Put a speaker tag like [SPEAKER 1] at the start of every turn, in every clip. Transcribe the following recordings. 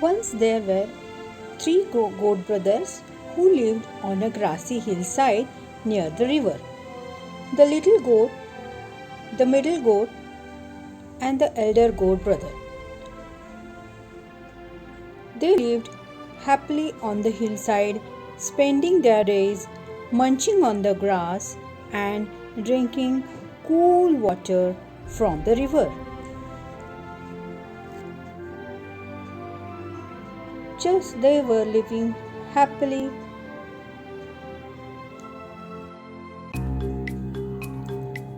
[SPEAKER 1] Once there were three goat brothers who lived on a grassy hillside near the river. The little goat, the middle goat, and the elder goat brother. They lived happily on the hillside, spending their days munching on the grass and drinking cool water from the river. Just they were living happily.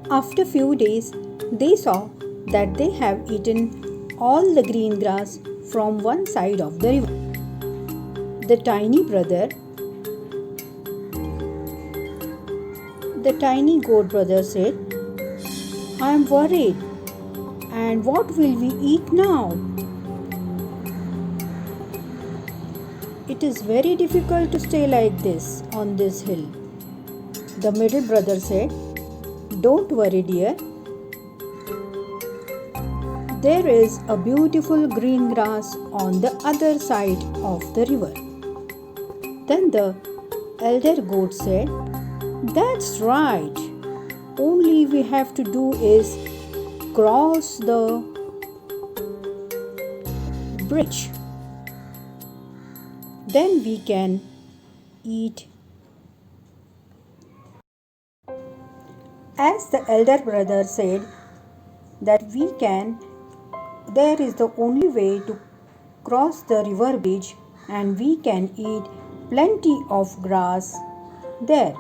[SPEAKER 1] After few days, they saw that they have eaten all the green grass from one side of the river. The tiny goat brother said, I am worried, and what will we eat now? It is very difficult to stay like this on this hill. The middle brother said, Don't worry, dear. There is a beautiful green grass on the other side of the river. Then the elder goat said, That's right. Only we have to do is cross the bridge. Then we can eat. As the elder brother said that there is the only way to cross the river bridge and we can eat plenty of grass there.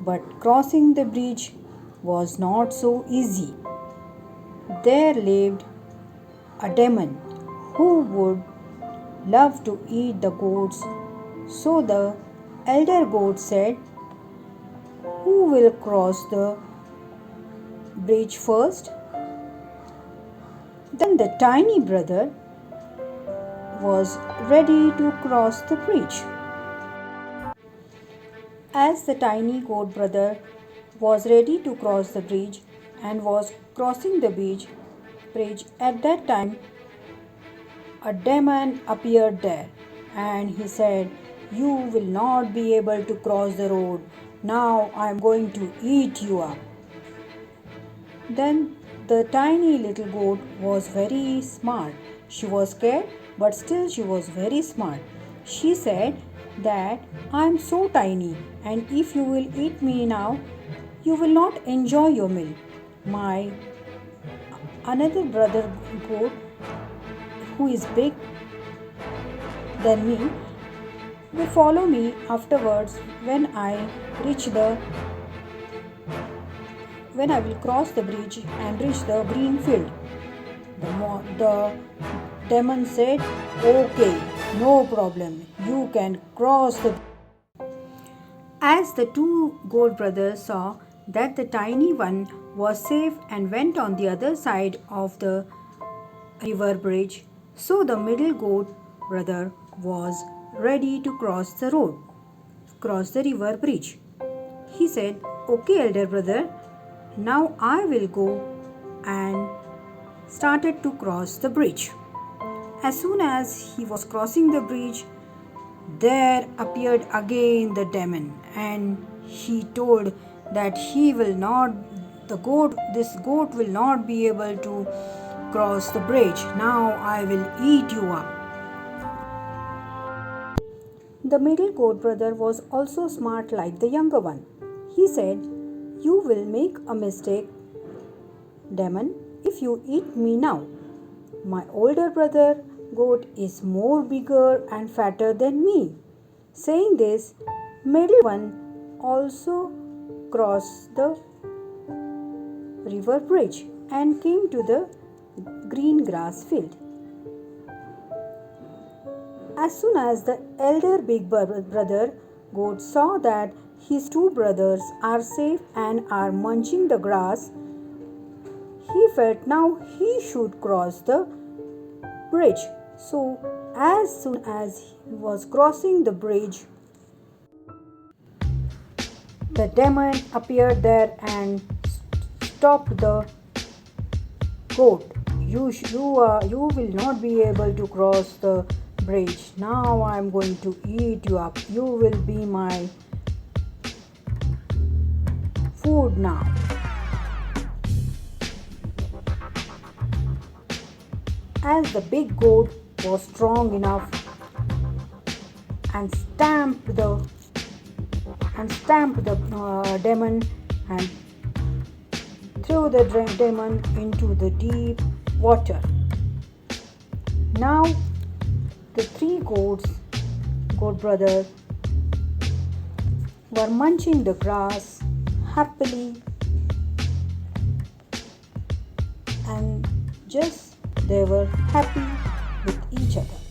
[SPEAKER 1] But crossing the bridge was not so easy. There lived a demon who would love to eat the goats. So the elder goat said, Who will cross the bridge first? Then the tiny brother was ready to cross the bridge. As the tiny goat brother was ready to cross the bridge and was crossing the bridge, at that time a demon appeared there and he said, You will not be able to cross the road. Now I am going to eat you up. Then the tiny little goat was very smart. She was scared, but still she was very smart. She said that I am so tiny, and if you will eat me now, you will not enjoy your meal. My another brother goat, who is big than me, will follow me afterwards when I will cross the bridge and reach the green field. The demon said, Okay, no problem, you can cross the. As the two goat brothers saw that the tiny one was safe and went on the other side of the river bridge, so the middle goat brother was ready to cross the river bridge. He said, Okay, elder brother, now I will go, and started to cross the bridge. As soon as he was crossing the bridge, there appeared again the demon, and he told that this goat will not be able to cross the bridge. Now I will eat you up. The middle goat brother was also smart like the younger one. He said, You will make a mistake, demon, if you eat me now. My older brother goat is more bigger and fatter than me. Saying this, middle one also crossed the river bridge and came to the green grass field. As soon as the elder big brother goat saw that his two brothers are safe and are munching the grass, he felt now he should cross the bridge. So as soon as he was crossing the bridge, the demon appeared there and stopped the goat. You will not be able to cross the bridge. Now I'm going to eat you up. You will be my food now. As the big goat was strong enough and stamped the demon and threw the demon into the deep water. Now the three goat brothers, were munching the grass happily, and just they were happy with each other.